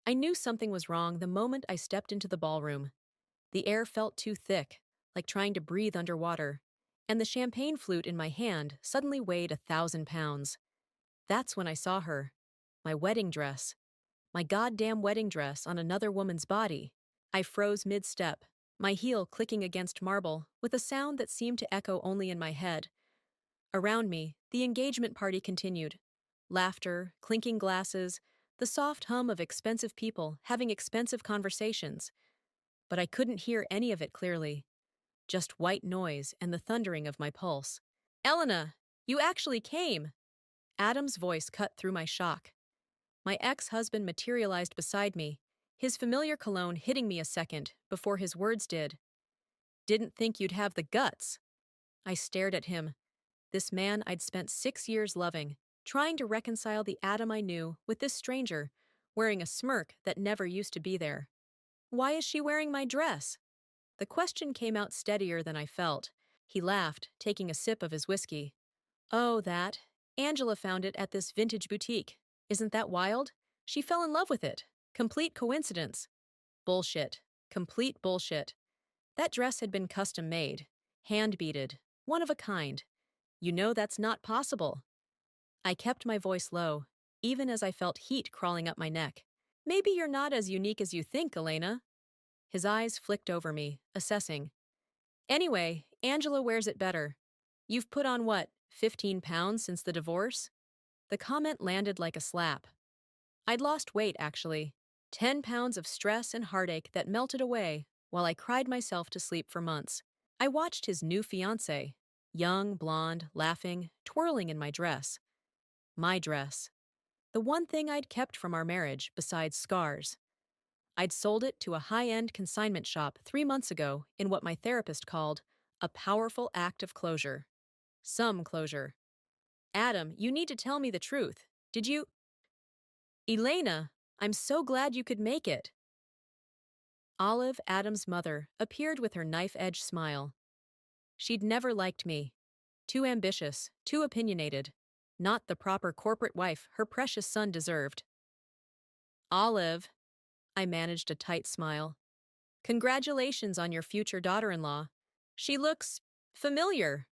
I knew something was wrong the moment I stepped into the ballroom. The air felt too thick, like trying to breathe underwater, and the champagne flute in my hand suddenly weighed 1,000 pounds. That's when I saw her. My wedding dress. My goddamn wedding dress on another woman's body. I froze mid-step, my heel clicking against marble with a sound that seemed to echo only in my head. Around me, the engagement party continued. Laughter, clinking glasses, the soft hum of expensive people having expensive conversations. But I couldn't hear any of it clearly. Just white noise and the thundering of my pulse. Elena, you actually came! Adam's voice cut through my shock. My ex-husband materialized beside me, his familiar cologne hitting me a second before his words did. Didn't think you'd have the guts. I stared at him, this man I'd spent 6 years loving, trying to reconcile the Adam I knew with this stranger, wearing a smirk that never used to be there. Why is she wearing my dress? The question came out steadier than I felt. He laughed, taking a sip of his whiskey. Oh, that. Angela found it at this vintage boutique. Isn't that wild? She fell in love with it. Complete coincidence. Bullshit. Complete bullshit. That dress had been custom made, hand beaded, one of a kind. You know that's not possible. I kept my voice low, even as I felt heat crawling up my neck. Maybe you're not as unique as you think, Elena. His eyes flicked over me, assessing. Anyway, Angela wears it better. You've put on what, 15 pounds since the divorce? The comment landed like a slap. I'd lost weight, actually. 10 pounds of stress and heartache that melted away while I cried myself to sleep for months. I watched his new fiancée, young, blonde, laughing, twirling in my dress. My dress. The one thing I'd kept from our marriage besides scars. I'd sold it to a high-end consignment shop 3 months ago in what my therapist called a powerful act of closure. Some closure. Adam, you need to tell me the truth. Did you? Elena, I'm so glad you could make it. Olive, Adam's mother, appeared with her knife-edge smile. She'd never liked me. Too ambitious, too opinionated. Not the proper corporate wife her precious son deserved. Olive, I managed a tight smile. Congratulations on your future daughter-in-law. She looks familiar.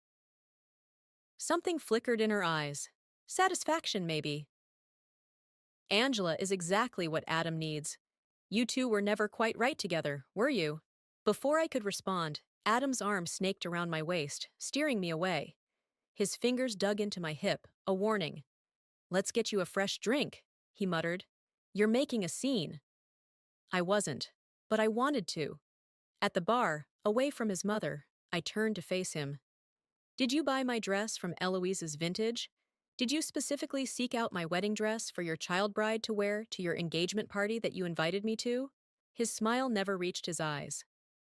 Something flickered in her eyes. Satisfaction, maybe. Angela is exactly what Adam needs. You two were never quite right together, were you? Before I could respond, Adam's arm snaked around my waist, steering me away. His fingers dug into my hip, a warning. Let's get you a fresh drink, he muttered. You're making a scene. I wasn't, but I wanted to. At the bar, away from his mother, I turned to face him. Did you buy my dress from Eloise's Vintage? Did you specifically seek out my wedding dress for your child bride to wear to your engagement party that you invited me to? His smile never reached his eyes.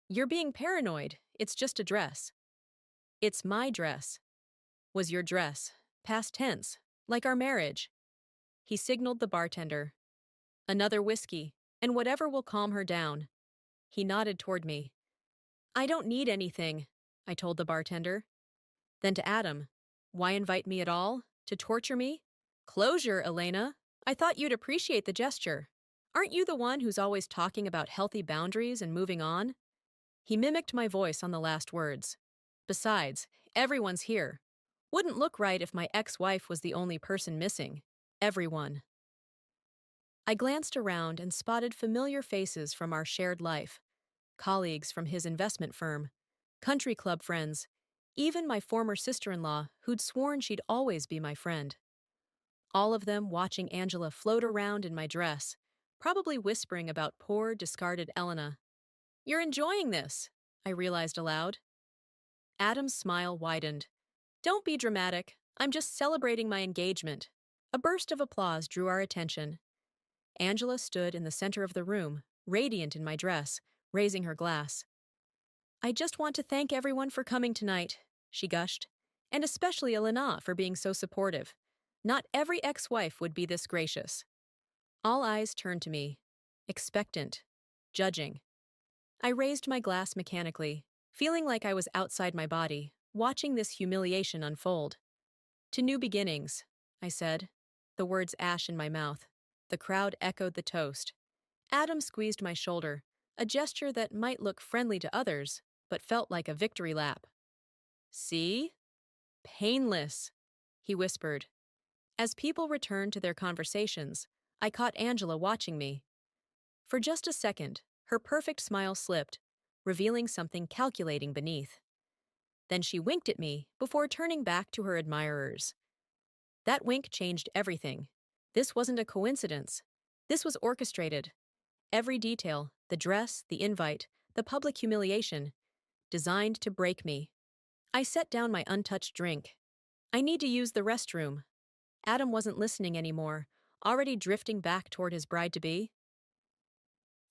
You're being paranoid. It's just a dress. It's my dress. Was your dress. Past tense. Like our marriage. He signaled the bartender. Another whiskey, and whatever will calm her down. He nodded toward me. I don't need anything, I told the bartender. Then to Adam. Why invite me at all? To torture me? Closure, Elena. I thought you'd appreciate the gesture. Aren't you the one who's always talking about healthy boundaries and moving on? He mimicked my voice on the last words. Besides, everyone's here. Wouldn't look right if my ex-wife was the only person missing. Everyone. I glanced around and spotted familiar faces from our shared life. Colleagues from his investment firm. Country club friends. Even my former sister-in-law, who'd sworn she'd always be my friend. All of them watching Angela float around in my dress, probably whispering about poor, discarded Elena. You're enjoying this, I realized aloud. Adam's smile widened. Don't be dramatic. I'm just celebrating my engagement. A burst of applause drew our attention. Angela stood in the center of the room, radiant in my dress, raising her glass. I just want to thank everyone for coming tonight, she gushed, and especially Elena for being so supportive. Not every ex-wife would be this gracious. All eyes turned to me, expectant, judging. I raised my glass mechanically, feeling like I was outside my body, watching this humiliation unfold. To new beginnings, I said, the words ash in my mouth. The crowd echoed the toast. Adam squeezed my shoulder, a gesture that might look friendly to others, but felt like a victory lap. See? Painless, he whispered. As people returned to their conversations, I caught Angela watching me. For just a second, her perfect smile slipped, revealing something calculating beneath. Then she winked at me before turning back to her admirers. That wink changed everything. This wasn't a coincidence. This was orchestrated. Every detail, the dress, the invite, the public humiliation, designed to break me. I set down my untouched drink. I need to use the restroom. Adam wasn't listening anymore, already drifting back toward his bride-to-be.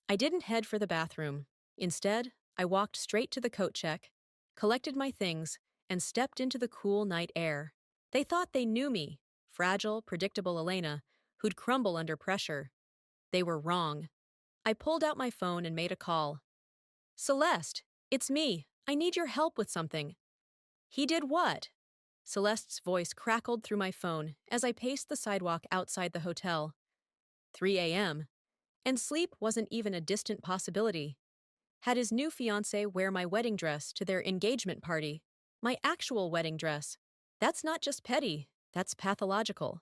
I didn't head for the bathroom. Instead, I walked straight to the coat check, collected my things, and stepped into the cool night air. They thought they knew me, fragile, predictable Elena, who'd crumble under pressure. They were wrong. I pulled out my phone and made a call. Celeste, it's me. I need your help with something. He did what? Celeste's voice crackled through my phone as I paced the sidewalk outside the hotel. 3 a.m. And sleep wasn't even a distant possibility. Had his new fiancée wear my wedding dress to their engagement party. My actual wedding dress. That's not just petty, that's pathological.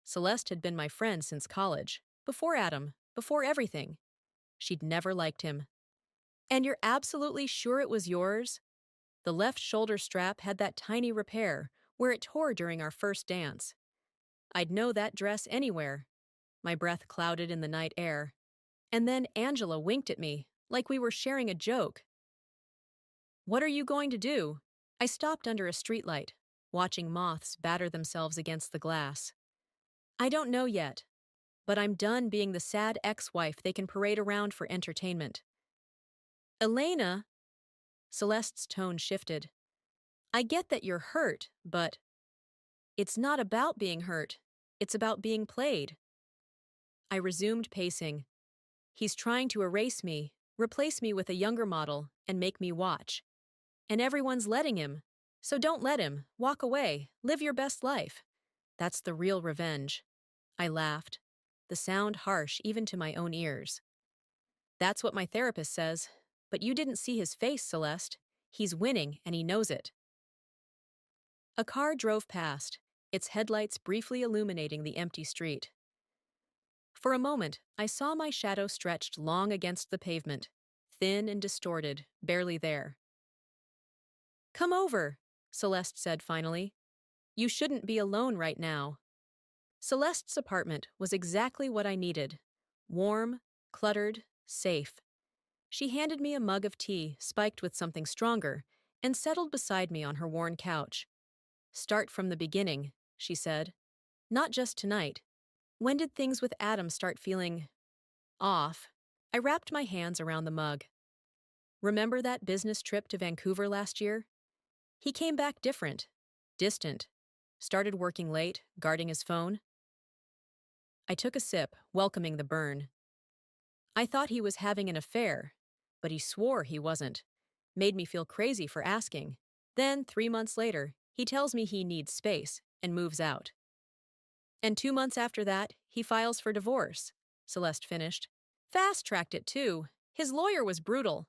Celeste had been my friend since college, before Adam, before everything. She'd never liked him. And you're absolutely sure it was yours? The left shoulder strap had that tiny repair where it tore during our first dance. I'd know that dress anywhere. My breath clouded in the night air. And then Angela winked at me, like we were sharing a joke. What are you going to do? I stopped under a streetlight, watching moths batter themselves against the glass. I don't know yet, but I'm done being the sad ex-wife they can parade around for entertainment. Elena, Celeste's tone shifted. I get that you're hurt, but it's not about being hurt. It's about being played. I resumed pacing. He's trying to erase me, replace me with a younger model, and make me watch. And everyone's letting him. So don't let him. Walk away. Live your best life. That's the real revenge. I laughed, the sound harsh even to my own ears. That's what my therapist says. But you didn't see his face, Celeste. He's winning, and he knows it. A car drove past, its headlights briefly illuminating the empty street. For a moment, I saw my shadow stretched long against the pavement, thin and distorted, barely there. Come over, Celeste said finally. You shouldn't be alone right now. Celeste's apartment was exactly what I needed. Warm, cluttered, safe. She handed me a mug of tea spiked with something stronger and settled beside me on her worn couch. Start from the beginning, she said. Not just tonight. When did things with Adam start feeling off? I wrapped my hands around the mug. Remember that business trip to Vancouver last year? He came back different, distant, started working late, guarding his phone. I took a sip, welcoming the burn. I thought he was having an affair, but he swore he wasn't. Made me feel crazy for asking. Then, 3 months later, he tells me he needs space and moves out. And 2 months after that, he files for divorce, Celeste finished. Fast-tracked it, too. His lawyer was brutal.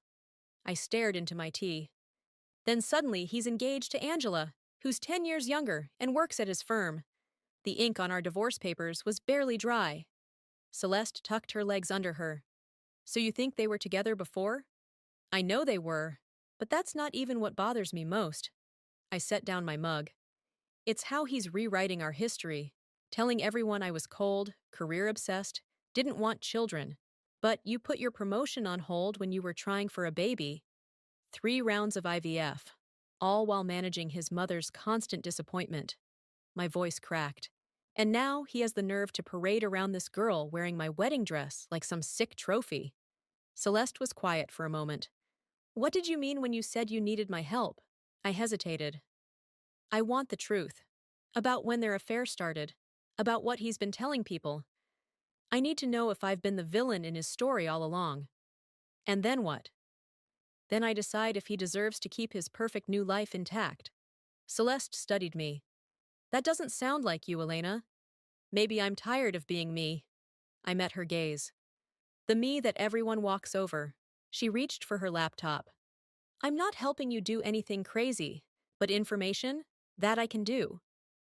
I stared into my tea. Then suddenly he's engaged to Angela, who's 10 years younger and works at his firm. The ink on our divorce papers was barely dry. Celeste tucked her legs under her. So you think they were together before? I know they were, but that's not even what bothers me most. I set down my mug. It's how he's rewriting our history, telling everyone I was cold, career-obsessed, didn't want children. But you put your promotion on hold when you were trying for a baby. 3 rounds of IVF, all while managing his mother's constant disappointment. My voice cracked. And now he has the nerve to parade around this girl wearing my wedding dress like some sick trophy. Celeste was quiet for a moment. What did you mean when you said you needed my help? I hesitated. I want the truth. About when their affair started. About what he's been telling people. I need to know if I've been the villain in his story all along. And then what? Then I decide if he deserves to keep his perfect new life intact. Celeste studied me. That doesn't sound like you, Elena. Maybe I'm tired of being me. I met her gaze. The me that everyone walks over. She reached for her laptop. I'm not helping you do anything crazy, but information? That I can do.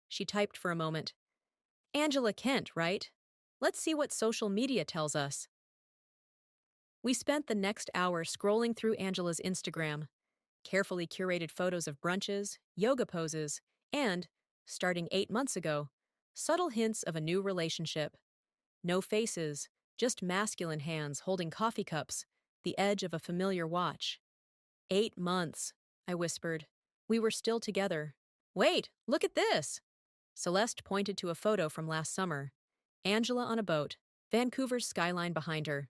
She typed for a moment. Angela Kent, right? Let's see what social media tells us. We spent the next hour scrolling through Angela's Instagram, carefully curated photos of brunches, yoga poses, and, starting 8 months ago, subtle hints of a new relationship. No faces, just masculine hands holding coffee cups, the edge of a familiar watch. 8 months, I whispered. We were still together. Wait, look at this! Celeste pointed to a photo from last summer. Angela on a boat, Vancouver's skyline behind her.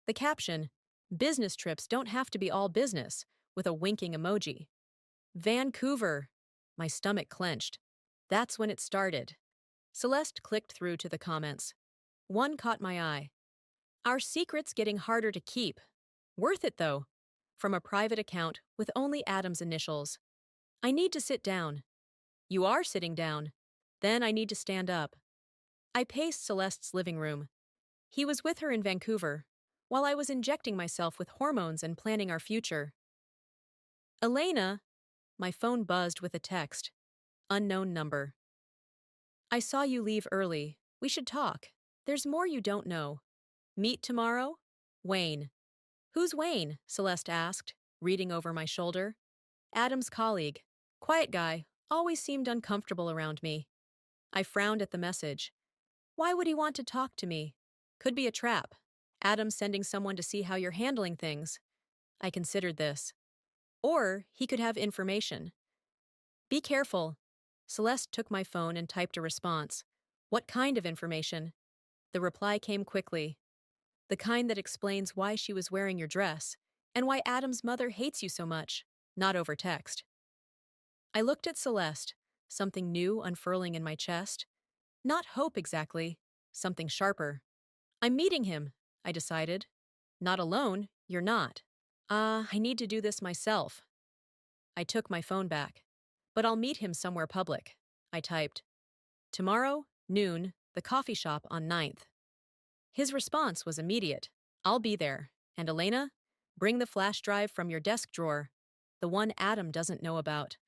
The caption, business trips don't have to be all business, with a winking emoji. Vancouver! My stomach clenched. That's when it started. Celeste clicked through to the comments. One caught my eye. Our secret's getting harder to keep. Worth it, though. From a private account with only Adam's initials. I need to sit down. You are sitting down. Then I need to stand up. I paced Celeste's living room. He was with her in Vancouver, while I was injecting myself with hormones and planning our future. Elena! My phone buzzed with a text. Unknown number. I saw you leave early. We should talk. There's more you don't know. Meet tomorrow? Wayne. Who's Wayne? Celeste asked, reading over my shoulder. Adam's colleague. Quiet guy, always seemed uncomfortable around me. I frowned at the message. Why would he want to talk to me? Could be a trap. Adam sending someone to see how you're handling things. I considered this. Or he could have information. Be careful. Celeste took my phone and typed a response. What kind of information? The reply came quickly. The kind that explains why she was wearing your dress, and why Adam's mother hates you so much, not over text. I looked at Celeste, something new unfurling in my chest. Not hope exactly, something sharper. I'm meeting him, I decided. Not alone, you're not. I need to do this myself. I took my phone back. But I'll meet him somewhere public, I typed. Tomorrow, noon, the coffee shop on 9th. His response was immediate. I'll be there. And Elena, bring the flash drive from your desk drawer. The one Adam doesn't know about.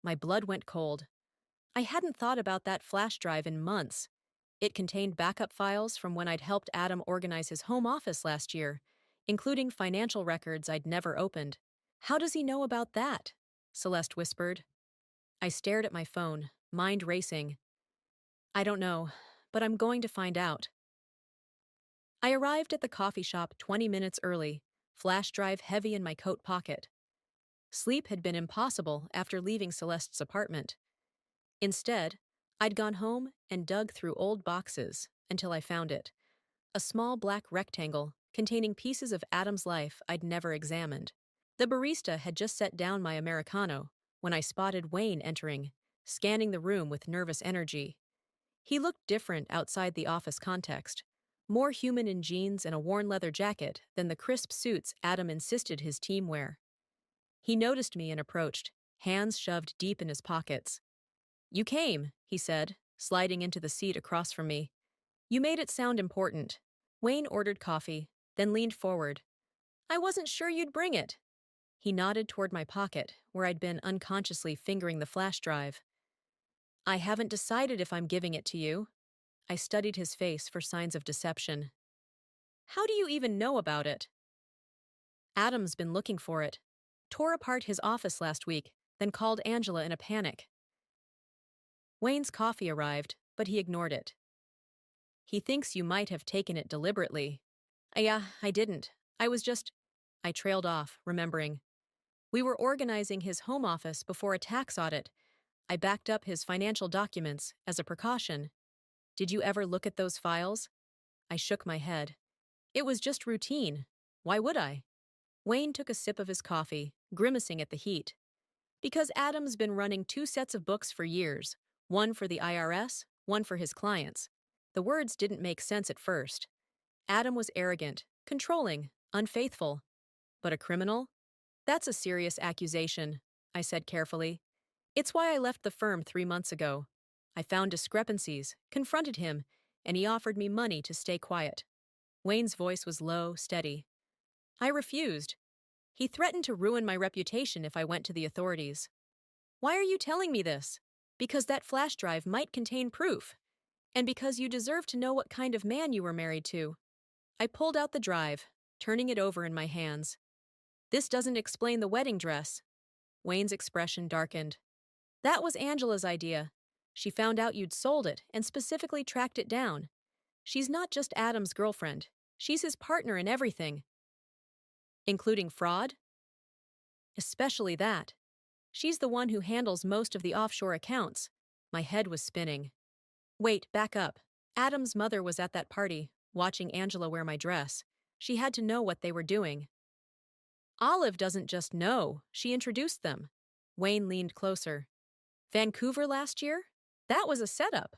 My blood went cold. I hadn't thought about that flash drive in months. It contained backup files from when I'd helped Adam organize his home office last year, including financial records I'd never opened. How does he know about that? Celeste whispered. I stared at my phone, mind racing. I don't know, but I'm going to find out. I arrived at the coffee shop 20 minutes early, flash drive heavy in my coat pocket. Sleep had been impossible after leaving Celeste's apartment. Instead, I'd gone home and dug through old boxes until I found it. A small black rectangle containing pieces of Adam's life I'd never examined. The barista had just set down my Americano when I spotted Wayne entering, scanning the room with nervous energy. He looked different outside the office context, more human in jeans and a worn leather jacket than the crisp suits Adam insisted his team wear. He noticed me and approached, hands shoved deep in his pockets. You came, he said, sliding into the seat across from me. You made it sound important. Wayne ordered coffee, then leaned forward. I wasn't sure you'd bring it. He nodded toward my pocket, where I'd been unconsciously fingering the flash drive. I haven't decided if I'm giving it to you. I studied his face for signs of deception. How do you even know about it? Adam's been looking for it. Tore apart his office last week, then called Angela in a panic. Wayne's coffee arrived, but he ignored it. He thinks you might have taken it deliberately. Yeah, I didn't. I trailed off, remembering. We were organizing his home office before a tax audit. I backed up his financial documents as a precaution. Did you ever look at those files? I shook my head. It was just routine. Why would I? Wayne took a sip of his coffee, grimacing at the heat. Because Adam's been running 2 sets of books for years, one for the IRS, one for his clients. The words didn't make sense at first. Adam was arrogant, controlling, unfaithful. But a criminal? That's a serious accusation, I said carefully. It's why I left the firm 3 months ago. I found discrepancies, confronted him, and he offered me money to stay quiet. Wayne's voice was low, steady. I refused. He threatened to ruin my reputation if I went to the authorities. Why are you telling me this? Because that flash drive might contain proof, and because you deserve to know what kind of man you were married to. I pulled out the drive, turning it over in my hands. This doesn't explain the wedding dress. Wayne's expression darkened. That was Angela's idea. She found out you'd sold it and specifically tracked it down. She's not just Adam's girlfriend. She's his partner in everything. Including fraud? Especially that. She's the one who handles most of the offshore accounts. My head was spinning. Wait, back up. Adam's mother was at that party, watching Angela wear my dress. She had to know what they were doing. Olive doesn't just know, she introduced them. Wayne leaned closer. Vancouver last year? That was a setup.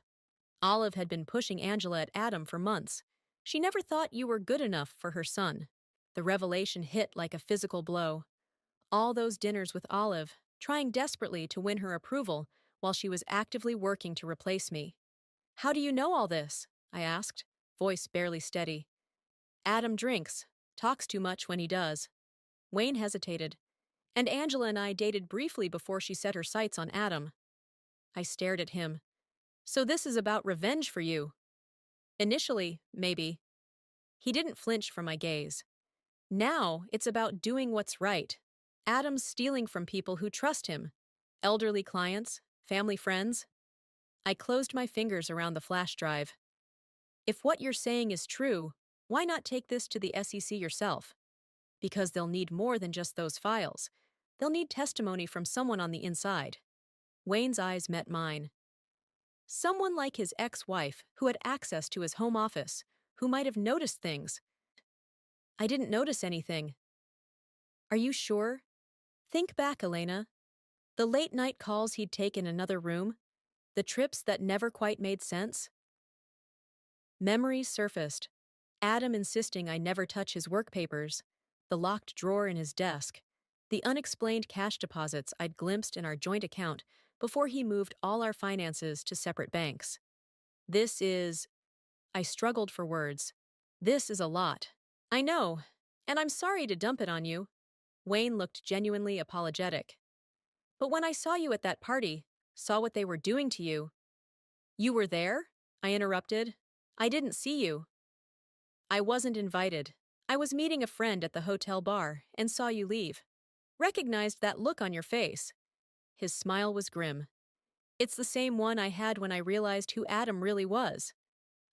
Olive had been pushing Angela at Adam for months. She never thought you were good enough for her son. The revelation hit like a physical blow. All those dinners with Olive, trying desperately to win her approval while she was actively working to replace me. How do you know all this? I asked, voice barely steady. Adam drinks, talks too much when he does. Wayne hesitated, and Angela and I dated briefly before she set her sights on Adam. I stared at him. So this is about revenge for you? Initially, maybe. He didn't flinch from my gaze. Now, it's about doing what's right. Adam's stealing from people who trust him. Elderly clients, family friends. I closed my fingers around the flash drive. If what you're saying is true, why not take this to the SEC yourself? Because they'll need more than just those files. They'll need testimony from someone on the inside. Wayne's eyes met mine. Someone like his ex-wife who had access to his home office, who might have noticed things. I didn't notice anything. Are you sure? Think back, Elena. The late-night calls he'd take in another room, the trips that never quite made sense. Memories surfaced. Adam insisting I never touch his work papers, the locked drawer in his desk, the unexplained cash deposits I'd glimpsed in our joint account before he moved all our finances to separate banks. I struggled for words. This is a lot. I know, and I'm sorry to dump it on you. Wayne looked genuinely apologetic. But when I saw you at that party, saw what they were doing to you. You were there? I interrupted. I didn't see you. I wasn't invited. I was meeting a friend at the hotel bar and saw you leave. Recognized that look on your face. His smile was grim. It's the same one I had when I realized who Adam really was.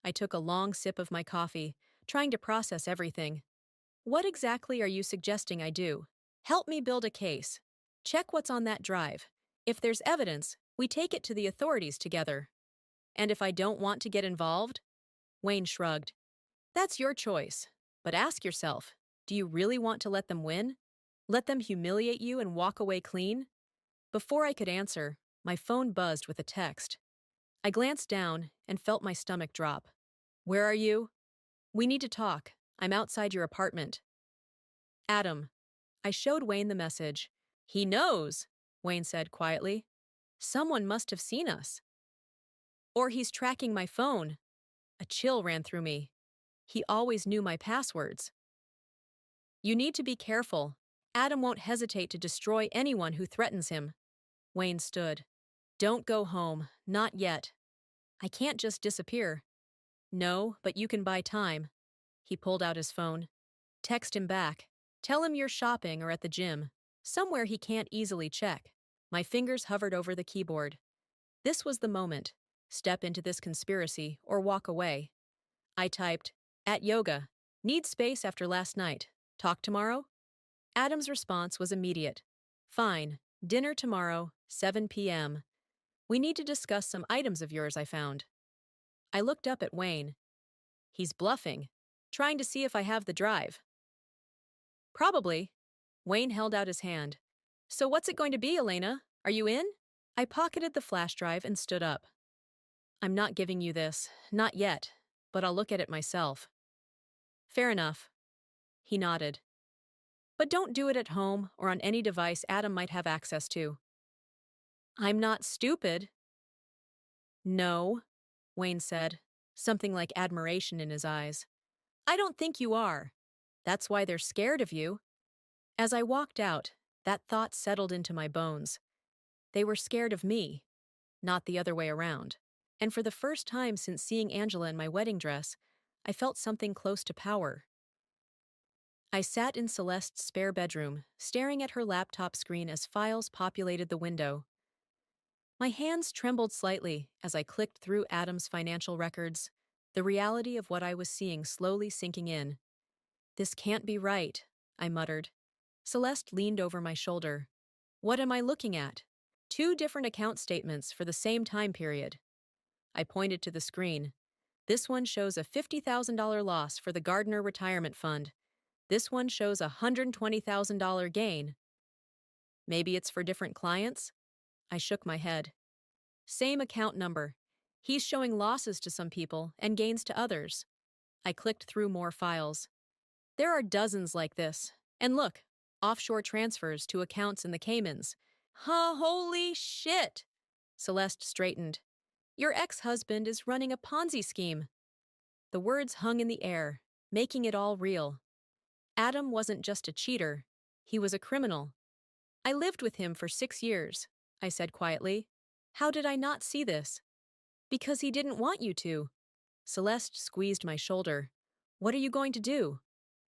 I took a long sip of my coffee, trying to process everything. What exactly are you suggesting I do? Help me build a case. Check what's on that drive. If there's evidence, we take it to the authorities together. And if I don't want to get involved? Wayne shrugged. That's your choice. But ask yourself, do you really want to let them win? Let them humiliate you and walk away clean? Before I could answer, my phone buzzed with a text. I glanced down and felt my stomach drop. Where are you? We need to talk. I'm outside your apartment. Adam. I showed Wayne the message. He knows, Wayne said quietly. Someone must have seen us. Or he's tracking my phone. A chill ran through me. He always knew my passwords. You need to be careful. Adam won't hesitate to destroy anyone who threatens him. Wayne stood. Don't go home, not yet. I can't just disappear. No, but you can buy time. He pulled out his phone. Text him back. Tell him you're shopping or at the gym, somewhere he can't easily check. My fingers hovered over the keyboard. This was the moment. Step into this conspiracy or walk away. I typed, at yoga. Need space after last night. Talk tomorrow? Adam's response was immediate. Fine. Dinner tomorrow, 7 p.m. We need to discuss some items of yours I found. I looked up at Wayne. He's bluffing, trying to see if I have the drive. Probably. Wayne held out his hand. So what's it going to be, Elena? Are you in? I pocketed the flash drive and stood up. I'm not giving you this, not yet, but I'll look at it myself. Fair enough. He nodded. But don't do it at home or on any device Adam might have access to. I'm not stupid. No, Wayne said, something like admiration in his eyes. I don't think you are. That's why they're scared of you. As I walked out, that thought settled into my bones. They were scared of me, not the other way around. And for the first time since seeing Angela in my wedding dress, I felt something close to power. I sat in Celeste's spare bedroom, staring at her laptop screen as files populated the window. My hands trembled slightly as I clicked through Adam's financial records, the reality of what I was seeing slowly sinking in. This can't be right, I muttered. Celeste leaned over my shoulder. What am I looking at? Two different account statements for the same time period. I pointed to the screen. This one shows a $50,000 loss for the Gardner Retirement Fund. This one shows a $120,000 gain. Maybe it's for different clients? I shook my head. Same account number. He's showing losses to some people and gains to others. I clicked through more files. There are dozens like this. And look, offshore transfers to accounts in the Caymans. Huh, holy shit! Celeste straightened. Your ex-husband is running a Ponzi scheme. The words hung in the air, making it all real. Adam wasn't just a cheater. He was a criminal. I lived with him for 6 years, I said quietly. How did I not see this? Because he didn't want you to. Celeste squeezed my shoulder. What are you going to do?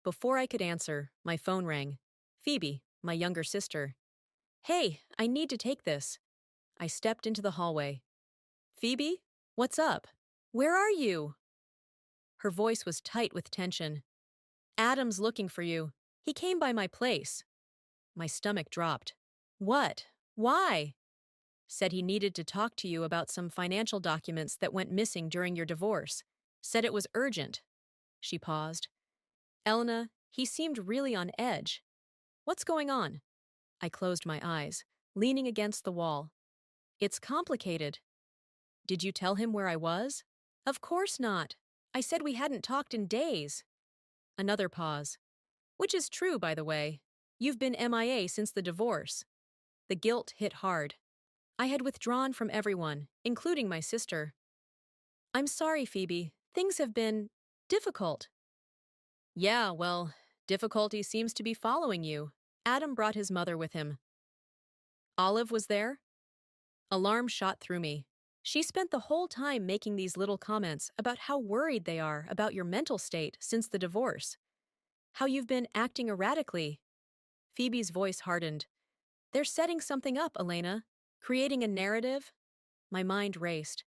Before I could answer, my phone rang. Phoebe, my younger sister. Hey, I need to take this. I stepped into the hallway. Phoebe, what's up? Where are you? Her voice was tight with tension. Adam's looking for you. He came by my place. My stomach dropped. What? Why? Said he needed to talk to you about some financial documents that went missing during your divorce. Said it was urgent. She paused. Elena, he seemed really on edge. What's going on? I closed my eyes, leaning against the wall. It's complicated. Did you tell him where I was? Of course not. I said we hadn't talked in days. Another pause. Which is true, by the way. You've been MIA since the divorce. The guilt hit hard. I had withdrawn from everyone, including my sister. I'm sorry, Phoebe. Things have been difficult. Yeah, well, difficulty seems to be following you. Adam brought his mother with him. Olive was there? Alarm shot through me. She spent the whole time making these little comments about how worried they are about your mental state since the divorce. How you've been acting erratically. Phoebe's voice hardened. They're setting something up, Elena. Creating a narrative. My mind raced.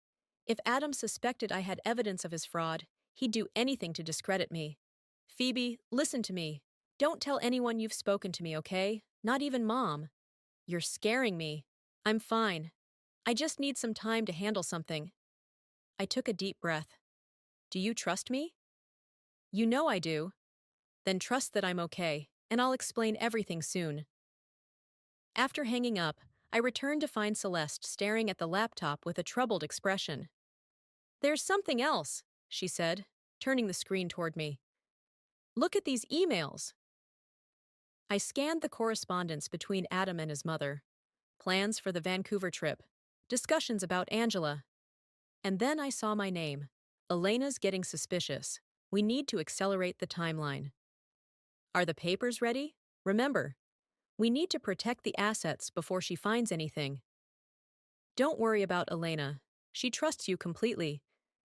If Adam suspected I had evidence of his fraud, he'd do anything to discredit me. Phoebe, listen to me. Don't tell anyone you've spoken to me, okay? Not even Mom. You're scaring me. I'm fine. I just need some time to handle something. I took a deep breath. Do you trust me? You know I do. Then trust that I'm okay, and I'll explain everything soon. After hanging up, I returned to find Celeste staring at the laptop with a troubled expression. There's something else, she said, turning the screen toward me. Look at these emails. I scanned the correspondence between Adam and his mother. Plans for the Vancouver trip. Discussions about Angela. And then I saw my name. Elena's getting suspicious. We need to accelerate the timeline. Are the papers ready? Remember, we need to protect the assets before she finds anything. Don't worry about Elena. She trusts you completely.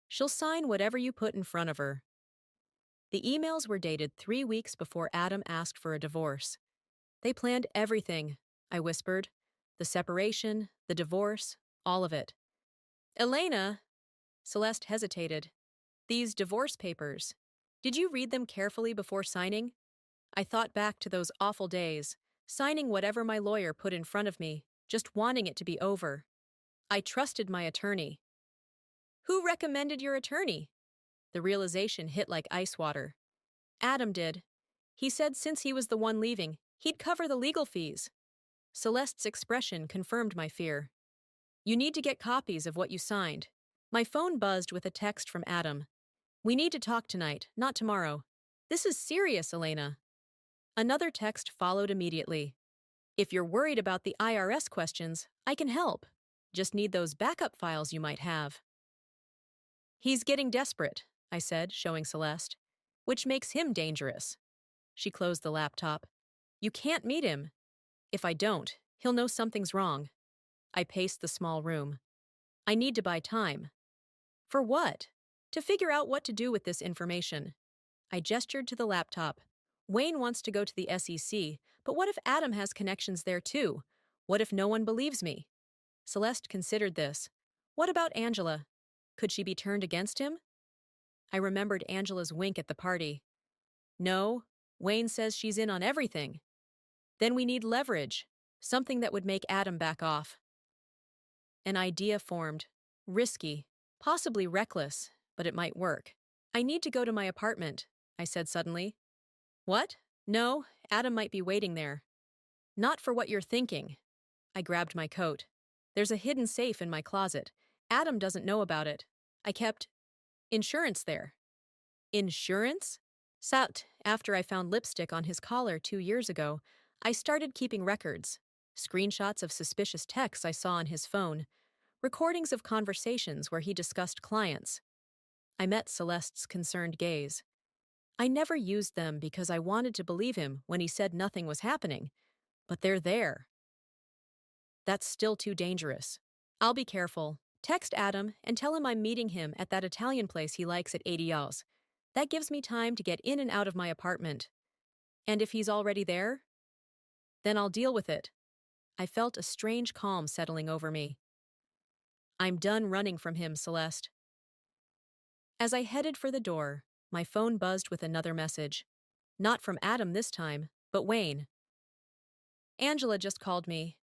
She'll sign whatever you put in front of her. The emails were dated 3 weeks before Adam asked for a divorce. They planned everything, I whispered. The separation, the divorce, all of it. Elena, Celeste hesitated. These divorce papers. Did you read them carefully before signing? I thought back to those awful days, signing whatever my lawyer put in front of me, just wanting it to be over. I trusted my attorney. Who recommended your attorney? The realization hit like ice water. Adam did. He said since he was the one leaving, he'd cover the legal fees. Celeste's expression confirmed my fear. You need to get copies of what you signed. My phone buzzed with a text from Adam. We need to talk tonight, not tomorrow. This is serious, Elena. Another text followed immediately. If you're worried about the IRS questions, I can help. Just need those backup files you might have. He's getting desperate, I said, showing Celeste. which makes him dangerous. She closed the laptop. You can't meet him. If I don't, he'll know something's wrong. I paced the small room. I need to buy time. For what? To figure out what to do with this information. I gestured to the laptop. Wayne wants to go to the SEC, but what if Adam has connections there too? What if no one believes me? Celeste considered this. What about Angela? Could she be turned against him? I remembered Angela's wink at the party. No, Wayne says she's in on everything. Then we need leverage, something that would make Adam back off. An idea formed. Risky, possibly reckless, but it might work. I need to go to my apartment, I said suddenly. What? No, Adam might be waiting there. Not for what you're thinking. I grabbed my coat. There's a hidden safe in my closet. Adam doesn't know about it. I kept insurance there. Insurance? After I found lipstick on his collar 2 years ago, I started keeping records. Screenshots of suspicious texts I saw on his phone. Recordings of conversations where he discussed clients. I met Celeste's concerned gaze. I never used them because I wanted to believe him when he said nothing was happening. But they're there. That's still too dangerous. I'll be careful. Text Adam and tell him I'm meeting him at that Italian place he likes at ADL's. That gives me time to get in and out of my apartment. And if he's already there? Then I'll deal with it. I felt a strange calm settling over me. I'm done running from him, Celeste. As I headed for the door, my phone buzzed with another message. Not from Adam this time, but Wayne. Angela just called me.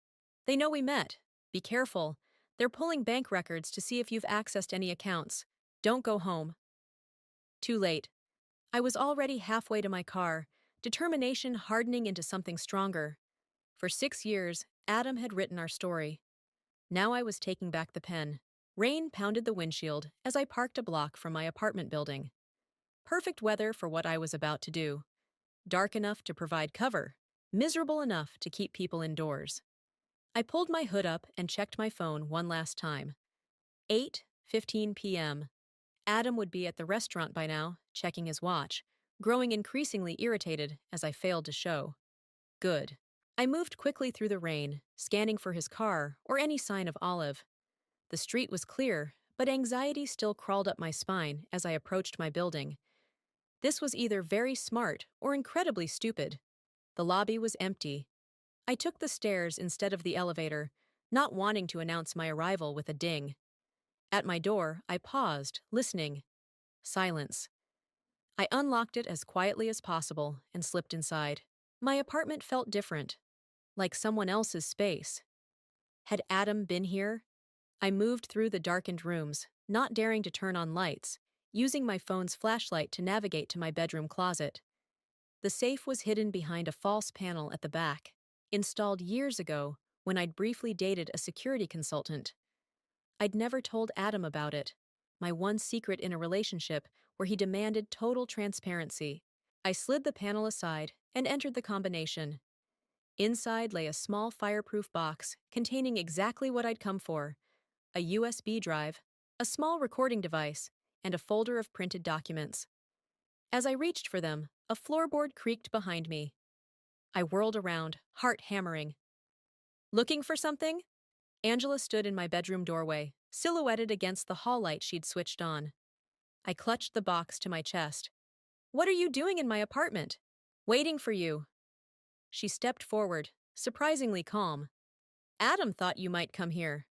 They know we met. Be careful. They're pulling bank records to see if you've accessed any accounts. Don't go home. Too late. I was already halfway to my car, determination hardening into something stronger. For 6 years, Adam had written our story. Now I was taking back the pen. Rain pounded the windshield as I parked a block from my apartment building. Perfect weather for what I was about to do. Dark enough to provide cover, miserable enough to keep people indoors. I pulled my hood up and checked my phone one last time. 8:15 p.m. Adam would be at the restaurant by now, checking his watch, growing increasingly irritated as I failed to show. Good. I moved quickly through the rain, scanning for his car or any sign of Olive. The street was clear, but anxiety still crawled up my spine as I approached my building. This was either very smart or incredibly stupid. The lobby was empty. I took the stairs instead of the elevator, not wanting to announce my arrival with a ding. At my door, I paused, listening. Silence. I unlocked it as quietly as possible and slipped inside. My apartment felt different, like someone else's space. Had Adam been here? I moved through the darkened rooms, not daring to turn on lights, using my phone's flashlight to navigate to my bedroom closet. The safe was hidden behind a false panel at the back, installed years ago when I'd briefly dated a security consultant. I'd never told Adam about it, my one secret in a relationship where he demanded total transparency. I slid the panel aside and entered the combination. Inside lay a small fireproof box containing exactly what I'd come for: a USB drive, a small recording device, and a folder of printed documents. As I reached for them, a floorboard creaked behind me. I whirled around, heart hammering. Looking for something? Angela stood in my bedroom doorway, silhouetted against the hall light she'd switched on. I clutched the box to my chest. What are you doing in my apartment? Waiting for you. She stepped forward, surprisingly calm. Adam thought you might come here.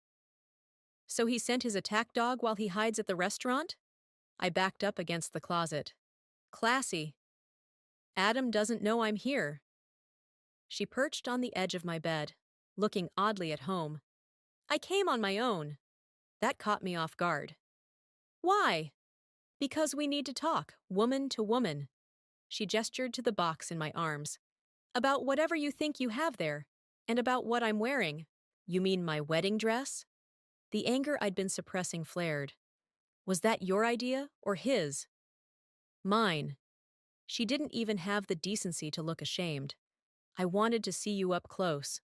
So he sent his attack dog while he hides at the restaurant? I backed up against the closet. Classy. Adam doesn't know I'm here. She perched on the edge of my bed, looking oddly at home. I came on my own. That caught me off guard. Why? Because we need to talk, woman to woman. She gestured to the box in my arms. About whatever you think you have there, and about what I'm wearing. You mean my wedding dress? The anger I'd been suppressing flared. Was that your idea or his? Mine. She didn't even have the decency to look ashamed. I wanted to see you up close.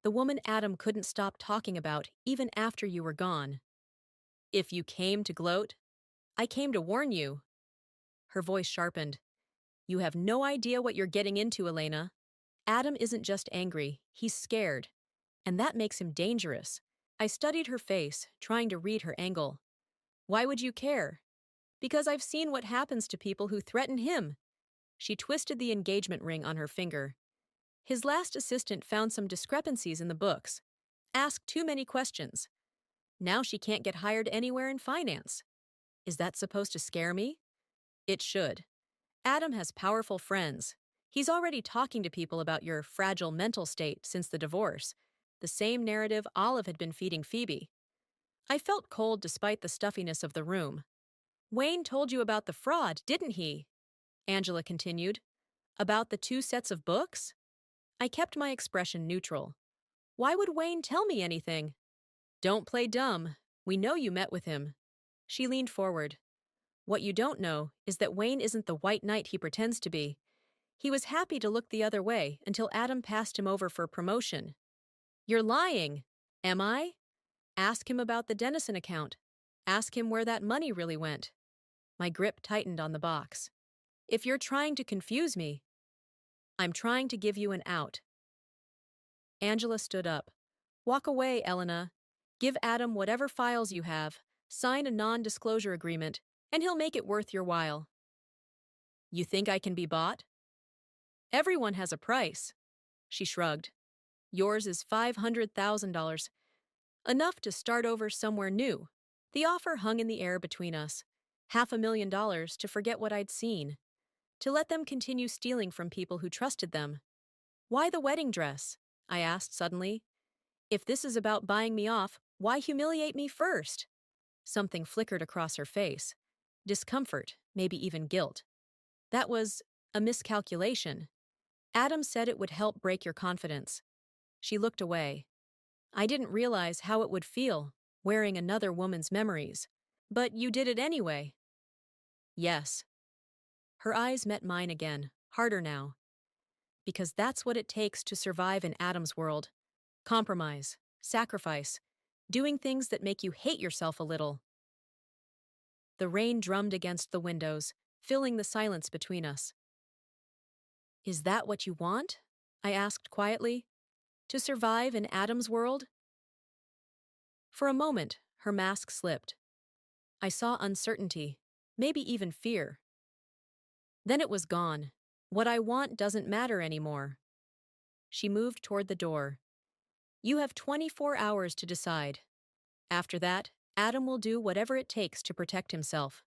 The woman Adam couldn't stop talking about even after you were gone. If you came to gloat, I came to warn you. Her voice sharpened. You have no idea what you're getting into, Elena. Adam isn't just angry, he's scared. And that makes him dangerous. I studied her face, trying to read her angle. Why would you care? Because I've seen what happens to people who threaten him. She twisted the engagement ring on her finger. His last assistant found some discrepancies in the books. Asked too many questions. Now she can't get hired anywhere in finance. Is that supposed to scare me? It should. Adam has powerful friends. He's already talking to people about your fragile mental state since the divorce, the same narrative Olive had been feeding Phoebe. I felt cold despite the stuffiness of the room. Wayne told you about the fraud, didn't he? Angela continued. About the 2 sets of books? I kept my expression neutral. Why would Wayne tell me anything? Don't play dumb. We know you met with him. She leaned forward. What you don't know is that Wayne isn't the white knight he pretends to be. He was happy to look the other way until Adam passed him over for promotion. You're lying. Am I? Ask him about the Dennison account. Ask him where that money really went. My grip tightened on the box. If you're trying to confuse me, I'm trying to give you an out. Angela stood up. Walk away, Elena. Give Adam whatever files you have, sign a non-disclosure agreement, and he'll make it worth your while. You think I can be bought? Everyone has a price. She shrugged. Yours is $500,000. Enough to start over somewhere new. The offer hung in the air between us. $500,000 to forget what I'd seen. To let them continue stealing from people who trusted them. Why the wedding dress? I asked suddenly. If this is about buying me off, why humiliate me first? Something flickered across her face. Discomfort, maybe even guilt. That was a miscalculation. Adam said it would help break your confidence. She looked away. I didn't realize how it would feel, wearing another woman's memories. But you did it anyway. Yes. Her eyes met mine again, harder now. Because that's what it takes to survive in Adam's world. Compromise, sacrifice, doing things that make you hate yourself a little. The rain drummed against the windows, filling the silence between us. Is that what you want? I asked quietly. To survive in Adam's world? For a moment, her mask slipped. I saw uncertainty, maybe even fear. Then it was gone. What I want doesn't matter anymore. She moved toward the door. You have 24 hours to decide. After that, Adam will do whatever it takes to protect himself.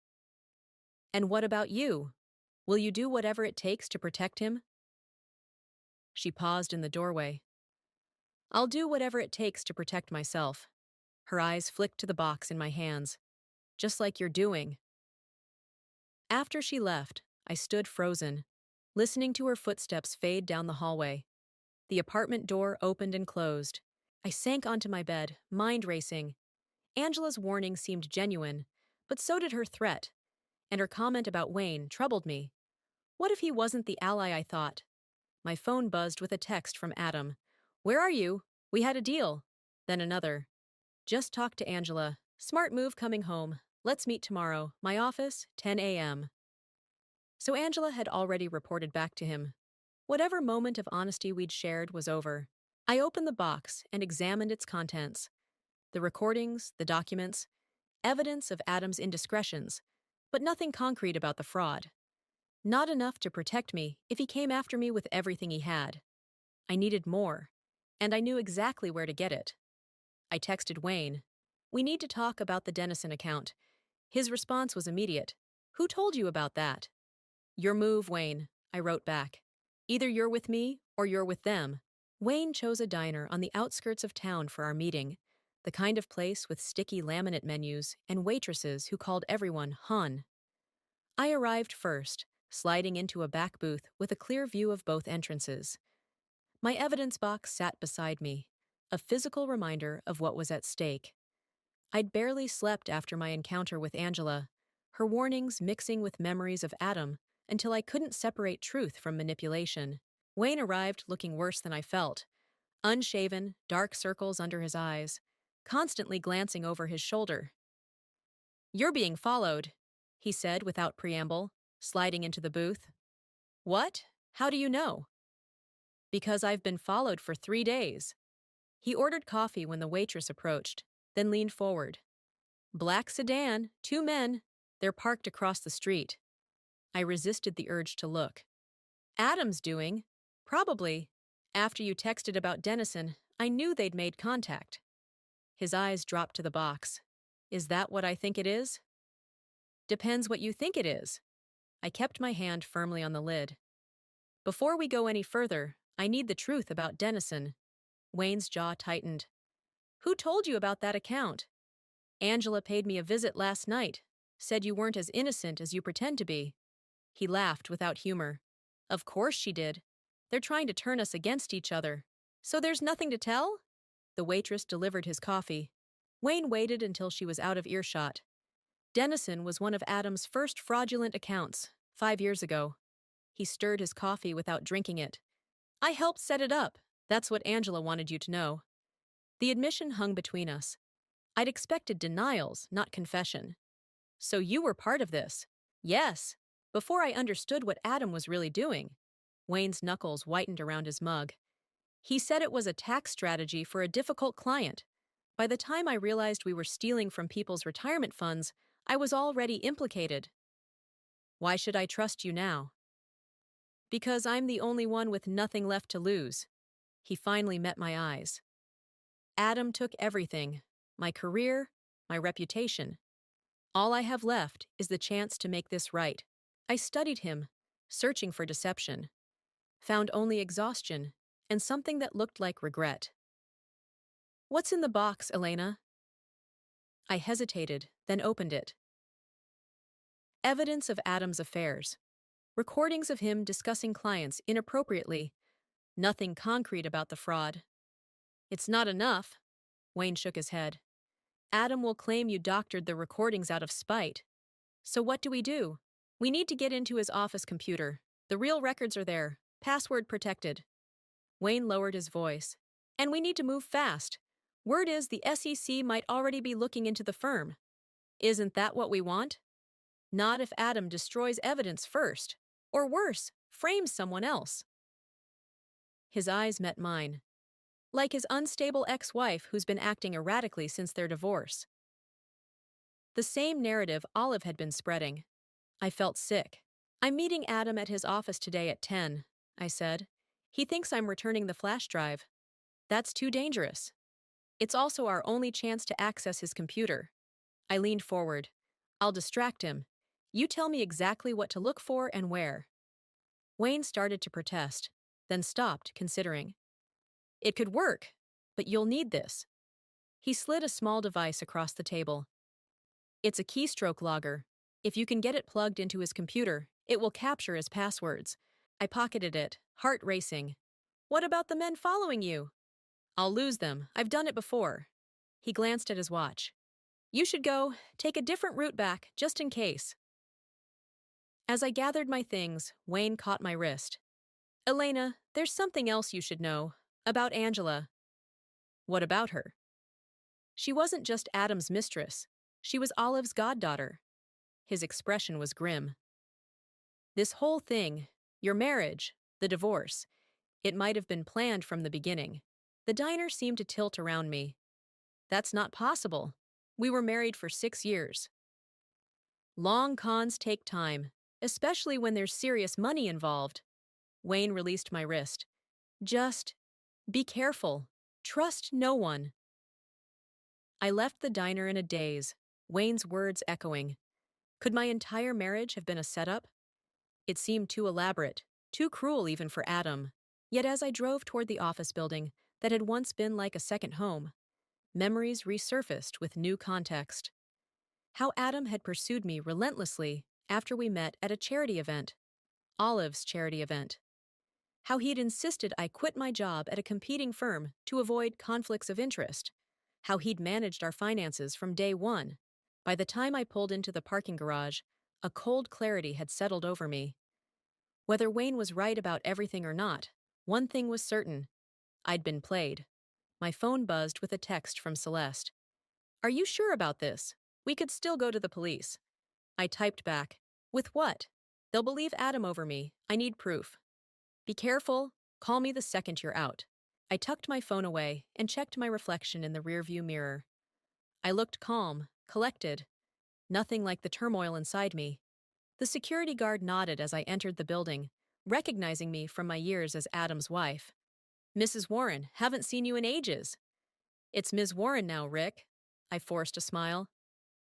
And what about you? Will you do whatever it takes to protect him? She paused in the doorway. I'll do whatever it takes to protect myself. Her eyes flicked to the box in my hands. Just like you're doing. After she left, I stood frozen, listening to her footsteps fade down the hallway. The apartment door opened and closed. I sank onto my bed, mind racing. Angela's warning seemed genuine, but so did her threat, and her comment about Wayne troubled me. What if he wasn't the ally I thought? My phone buzzed with a text from Adam. Where are you? We had a deal. Then another. Just talked to Angela. Smart move coming home. Let's meet tomorrow. My office, 10 a.m. So Angela had already reported back to him. Whatever moment of honesty we'd shared was over. I opened the box and examined its contents. The recordings, the documents, evidence of Adam's indiscretions, but nothing concrete about the fraud. Not enough to protect me if he came after me with everything he had. I needed more, and I knew exactly where to get it. I texted Wayne. We need to talk about the Dennison account. His response was immediate. Who told you about that? Your move, Wayne, I wrote back. Either you're with me or you're with them. Wayne chose a diner on the outskirts of town for our meeting, the kind of place with sticky laminate menus and waitresses who called everyone Hun. I arrived first, sliding into a back booth with a clear view of both entrances. My evidence box sat beside me, a physical reminder of what was at stake. I'd barely slept after my encounter with Angela, her warnings mixing with memories of Adam until I couldn't separate truth from manipulation. Wayne arrived looking worse than I felt. Unshaven, dark circles under his eyes, constantly glancing over his shoulder. You're being followed, he said without preamble, sliding into the booth. What? How do you know? Because I've been followed for 3 days. He ordered coffee when the waitress approached, then leaned forward. Black sedan, 2 men. They're parked across the street. I resisted the urge to look. Adam's doing? Probably. After you texted about Dennison, I knew they'd made contact. His eyes dropped to the box. Is that what I think it is? Depends what you think it is. I kept my hand firmly on the lid. Before we go any further, I need the truth about Dennison. Wayne's jaw tightened. Who told you about that account? Angela paid me a visit last night. Said you weren't as innocent as you pretend to be. He laughed without humor. Of course she did. They're trying to turn us against each other. So there's nothing to tell? The waitress delivered his coffee. Wayne waited until she was out of earshot. Dennison was one of Adam's first fraudulent accounts, 5 years ago. He stirred his coffee without drinking it. I helped set it up. That's what Angela wanted you to know. The admission hung between us. I'd expected denials, not confession. So you were part of this? Yes. Before I understood what Adam was really doing. Wayne's knuckles whitened around his mug. He said it was a tax strategy for a difficult client. By the time I realized we were stealing from people's retirement funds, I was already implicated. Why should I trust you now? Because I'm the only one with nothing left to lose. He finally met my eyes. Adam took everything, my career, my reputation. All I have left is the chance to make this right. I studied him, searching for deception. Found only exhaustion and something that looked like regret. What's in the box, Elena? I hesitated, then opened it. Evidence of Adam's affairs. Recordings of him discussing clients inappropriately. Nothing concrete about the fraud. It's not enough. Wayne shook his head. Adam will claim you doctored the recordings out of spite. So what do? We need to get into his office computer. The real records are there, password protected. Wayne lowered his voice. And we need to move fast. Word is the SEC might already be looking into the firm. Isn't that what we want? Not if Adam destroys evidence first. Or worse, frames someone else. His eyes met mine. Like his unstable ex-wife who's been acting erratically since their divorce. The same narrative Olive had been spreading. I felt sick. I'm meeting Adam at his office today at 10, I said. He thinks I'm returning the flash drive. That's too dangerous. It's also our only chance to access his computer. I leaned forward. I'll distract him. You tell me exactly what to look for and where. Wayne started to protest, then stopped, considering. It could work, but you'll need this. He slid a small device across the table. It's a keystroke logger. If you can get it plugged into his computer, it will capture his passwords. I pocketed it, heart racing. What about the men following you? I'll lose them. I've done it before. He glanced at his watch. You should go. Take a different route back, just in case. As I gathered my things, Wayne caught my wrist. Elena, there's something else you should know. About Angela. What about her? She wasn't just Adam's mistress. She was Olive's goddaughter. His expression was grim. This whole thing, your marriage, the divorce, it might have been planned from the beginning. The diner seemed to tilt around me. That's not possible. We were married for 6 years. Long cons take time, especially when there's serious money involved. Wayne released my wrist. Just be careful. Trust no one. I left the diner in a daze, Wayne's words echoing. Could my entire marriage have been a setup? It seemed too elaborate, too cruel even for Adam. Yet as I drove toward the office building that had once been like a second home, memories resurfaced with new context. How Adam had pursued me relentlessly after we met at a charity event, Olive's charity event. How he'd insisted I quit my job at a competing firm to avoid conflicts of interest. How he'd managed our finances from day one. By the time I pulled into the parking garage, a cold clarity had settled over me. Whether Wayne was right about everything or not, one thing was certain. I'd been played. My phone buzzed with a text from Celeste. Are you sure about this? We could still go to the police. I typed back. With what? They'll believe Adam over me. I need proof. Be careful. Call me the second you're out. I tucked my phone away and checked my reflection in the rearview mirror. I looked calm, collected, nothing like the turmoil inside me. The security guard nodded as I entered the building, recognizing me from my years as Adam's wife. Mrs. Warren, haven't seen you in ages. It's Ms. Warren now, Rick. I forced a smile.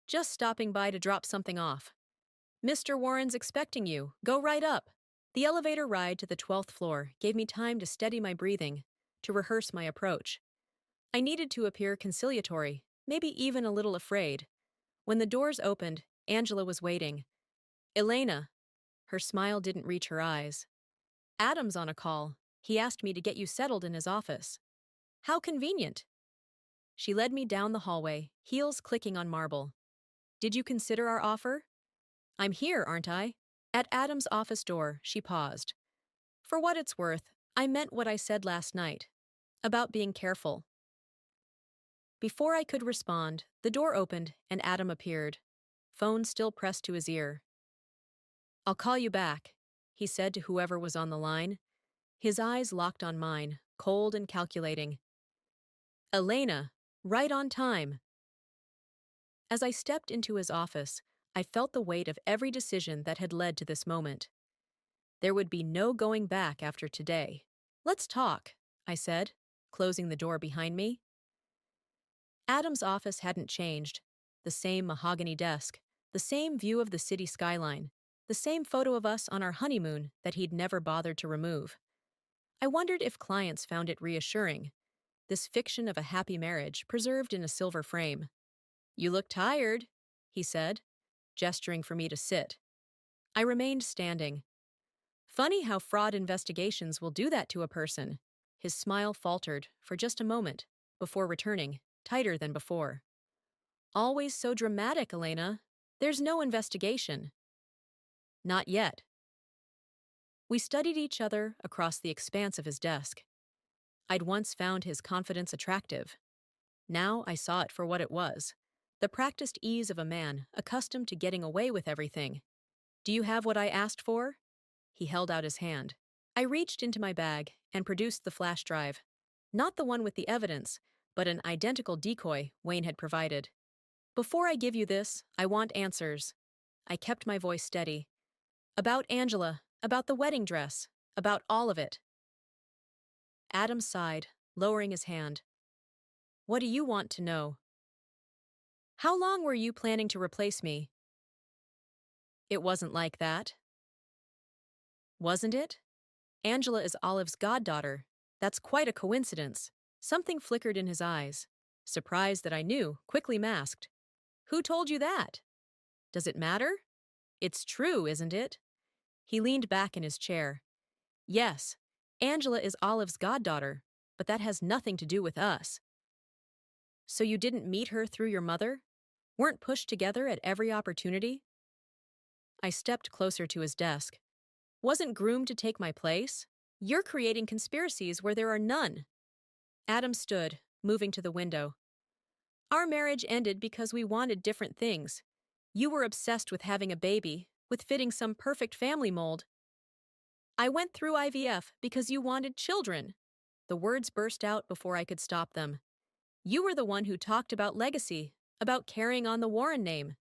Just stopping by to drop something off. Mr. Warren's expecting you. Go right up. The elevator ride to the 12th floor gave me time to steady my breathing, to rehearse my approach. I needed to appear conciliatory, maybe even a little afraid. When the doors opened, Angela was waiting. Elena. Her smile didn't reach her eyes. Adam's on a call. He asked me to get you settled in his office. How convenient. She led me down the hallway, heels clicking on marble. Did you consider our offer? I'm here, aren't I? At Adam's office door, she paused. For what it's worth, I meant what I said last night. About being careful. Before I could respond, the door opened and Adam appeared, phone still pressed to his ear. I'll call you back, he said to whoever was on the line. His eyes locked on mine, cold and calculating. Elena, right on time. As I stepped into his office, I felt the weight of every decision that had led to this moment. There would be no going back after today. Let's talk, I said, closing the door behind me. Adam's office hadn't changed. The same mahogany desk, the same view of the city skyline, the same photo of us on our honeymoon that he'd never bothered to remove. I wondered if clients found it reassuring, this fiction of a happy marriage preserved in a silver frame. You look tired, he said, gesturing for me to sit. I remained standing. Funny how fraud investigations will do that to a person. His smile faltered for just a moment before returning, tighter than before. Always so dramatic, Elena. There's no investigation. Not yet. We studied each other across the expanse of his desk. I'd once found his confidence attractive. Now I saw it for what it was, the practiced ease of a man accustomed to getting away with everything. Do you have what I asked for? He held out his hand. I reached into my bag and produced the flash drive. Not the one with the evidence, but an identical decoy Wayne had provided. Before I give you this, I want answers. I kept my voice steady. About Angela, about the wedding dress, about all of it. Adam sighed, lowering his hand. What do you want to know? How long were you planning to replace me? It wasn't like that. Wasn't it? Angela is Olive's goddaughter. That's quite a coincidence. Something flickered in his eyes. Surprise that I knew, quickly masked. Who told you that? Does it matter? It's true, isn't it? He leaned back in his chair. Yes, Angela is Olive's goddaughter, but that has nothing to do with us. So you didn't meet her through your mother? Weren't pushed together at every opportunity? I stepped closer to his desk. Wasn't groomed to take my place? You're creating conspiracies where there are none. Adam stood, moving to the window. Our marriage ended because we wanted different things. You were obsessed with having a baby, with fitting some perfect family mold. I went through IVF because you wanted children. The words burst out before I could stop them. You were the one who talked about legacy, about carrying on the Warren name.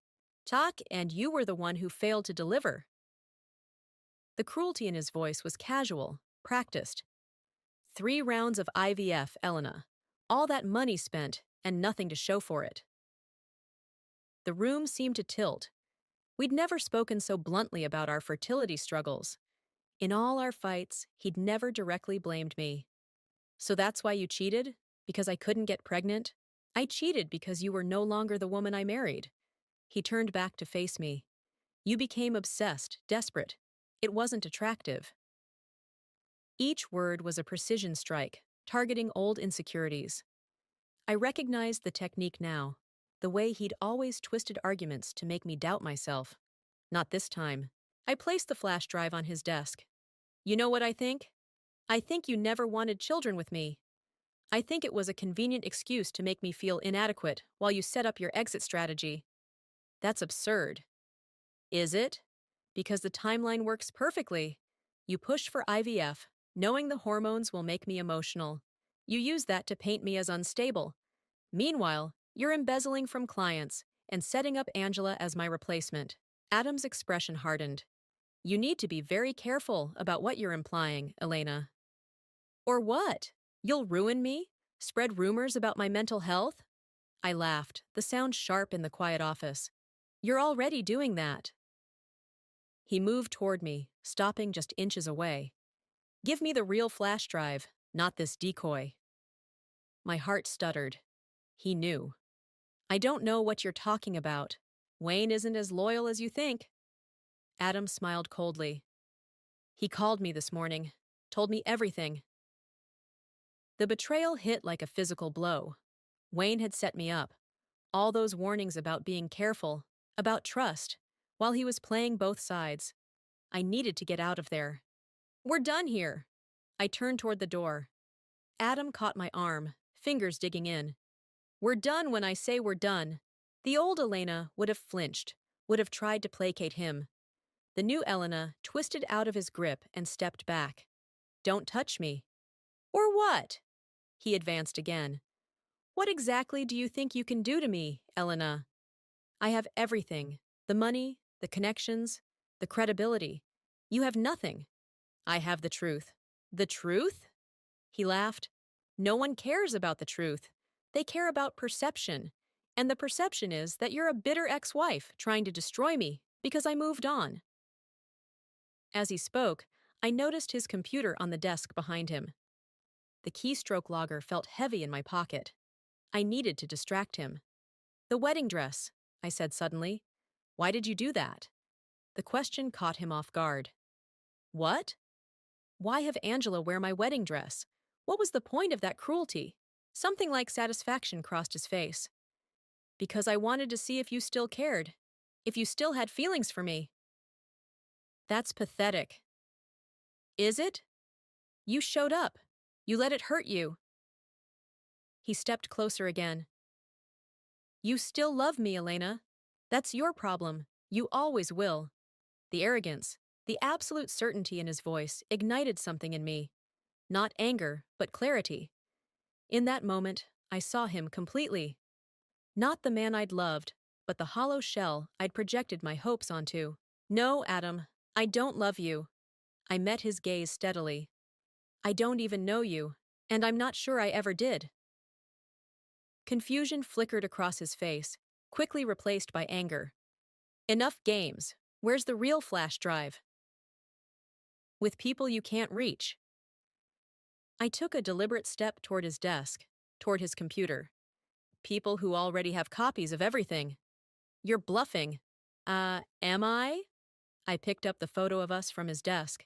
And you were the one who failed to deliver. The cruelty in his voice was casual, practiced. 3 rounds of IVF, Elena. All that money spent, and nothing to show for it. The room seemed to tilt. We'd never spoken so bluntly about our fertility struggles. In all our fights, he'd never directly blamed me. So that's why you cheated? Because I couldn't get pregnant? I cheated because you were no longer the woman I married. He turned back to face me. You became obsessed, desperate. It wasn't attractive. Each word was a precision strike, targeting old insecurities. I recognized the technique now, the way he'd always twisted arguments to make me doubt myself. Not this time. I placed the flash drive on his desk. You know what I think? I think you never wanted children with me. I think it was a convenient excuse to make me feel inadequate while you set up your exit strategy. That's absurd. Is it? Because the timeline works perfectly. You push for IVF, knowing the hormones will make me emotional. You use that to paint me as unstable. Meanwhile, you're embezzling from clients and setting up Angela as my replacement. Adam's expression hardened. You need to be very careful about what you're implying, Elena. Or what? You'll ruin me? Spread rumors about my mental health? I laughed, the sound sharp in the quiet office. You're already doing that. He moved toward me, stopping just inches away. Give me the real flash drive, not this decoy. My heart stuttered. He knew. I don't know what you're talking about. Wayne isn't as loyal as you think. Adam smiled coldly. He called me this morning, told me everything. The betrayal hit like a physical blow. Wayne had set me up. All those warnings about being careful, about trust, while he was playing both sides. I needed to get out of there. We're done here. I turned toward the door. Adam caught my arm, fingers digging in. We're done when I say we're done. The old Elena would have flinched, would have tried to placate him. The new Elena twisted out of his grip and stepped back. Don't touch me. Or what? He advanced again. What exactly do you think you can do to me, Elena? I have everything. The money, the connections, the credibility. You have nothing. I have the truth. The truth? He laughed. No one cares about the truth. They care about perception. And the perception is that you're a bitter ex-wife trying to destroy me because I moved on. As he spoke, I noticed his computer on the desk behind him. The keystroke logger felt heavy in my pocket. I needed to distract him. The wedding dress, I said suddenly. Why did you do that? The question caught him off guard. What? Why have Angela wear my wedding dress? What was the point of that cruelty? Something like satisfaction crossed his face. Because I wanted to see if you still cared, if you still had feelings for me. That's pathetic. Is it? You showed up. You let it hurt you. He stepped closer again. You still love me, Elena. That's your problem. You always will. The arrogance, the absolute certainty in his voice ignited something in me. Not anger, but clarity. In that moment, I saw him completely. Not the man I'd loved, but the hollow shell I'd projected my hopes onto. No, Adam, I don't love you. I met his gaze steadily. I don't even know you, and I'm not sure I ever did. Confusion flickered across his face, quickly replaced by anger. Enough games. Where's the real flash drive? With people you can't reach. I took a deliberate step toward his desk, toward his computer. People who already have copies of everything. You're bluffing. Am I? I picked up the photo of us from his desk.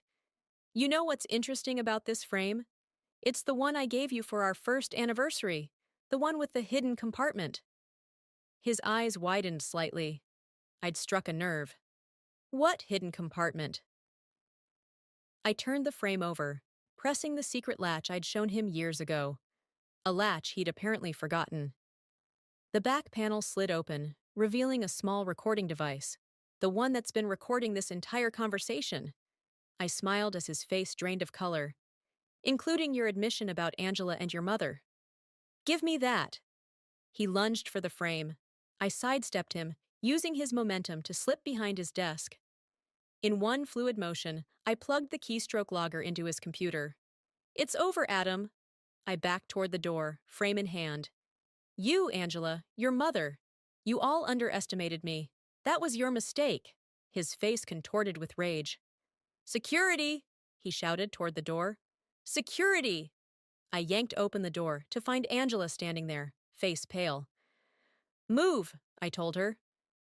You know what's interesting about this frame? It's the one I gave you for our first anniversary, the one with the hidden compartment. His eyes widened slightly. I'd struck a nerve. What hidden compartment? I turned the frame over, pressing the secret latch I'd shown him years ago. A latch he'd apparently forgotten. The back panel slid open, revealing a small recording device, the one that's been recording this entire conversation. I smiled as his face drained of color. Including your admission about Angela and your mother. Give me that. He lunged for the frame. I sidestepped him, using his momentum to slip behind his desk. In one fluid motion, I plugged the keystroke logger into his computer. It's over, Adam. I backed toward the door, frame in hand. You, Angela, your mother. You all underestimated me. That was your mistake. His face contorted with rage. Security! He shouted toward the door. Security! I yanked open the door to find Angela standing there, face pale. Move, I told her.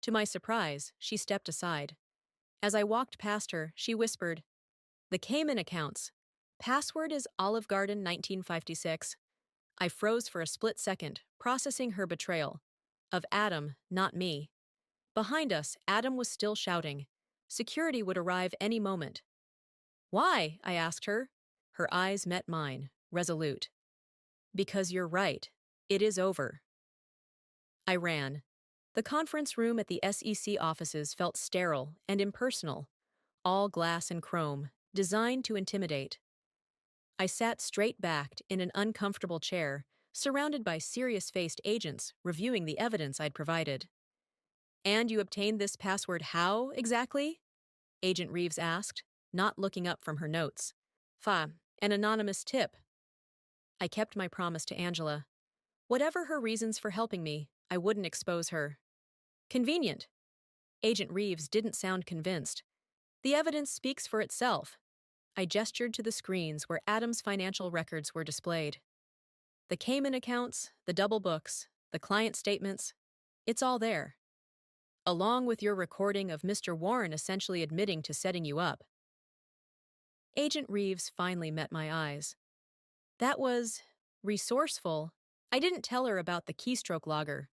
To my surprise, she stepped aside. As I walked past her, she whispered, The Cayman accounts. Password is Olive Garden 1956. I froze for a split second, processing her betrayal. Of Adam, not me. Behind us, Adam was still shouting. Security would arrive any moment. Why? I asked her. Her eyes met mine, resolute. Because you're right. It is over. I ran. The conference room at the SEC offices felt sterile and impersonal. all glass and chrome, designed to intimidate. I sat straight-backed in an uncomfortable chair, surrounded by serious-faced agents reviewing the evidence I'd provided. "And you obtained this password how, exactly?" Agent Reeves asked, not looking up from her notes. An anonymous tip." I kept my promise to Angela. Whatever her reasons for helping me, I wouldn't expose her. "Convenient." Agent Reeves didn't sound convinced. "The evidence speaks for itself." I gestured to the screens where Adam's financial records were displayed. The Cayman accounts, the double books, the client statements, it's all there. Along with your recording of Mr. Warren essentially admitting to setting you up. Agent Reeves finally met my eyes. That was resourceful. I didn't tell her about the keystroke logger.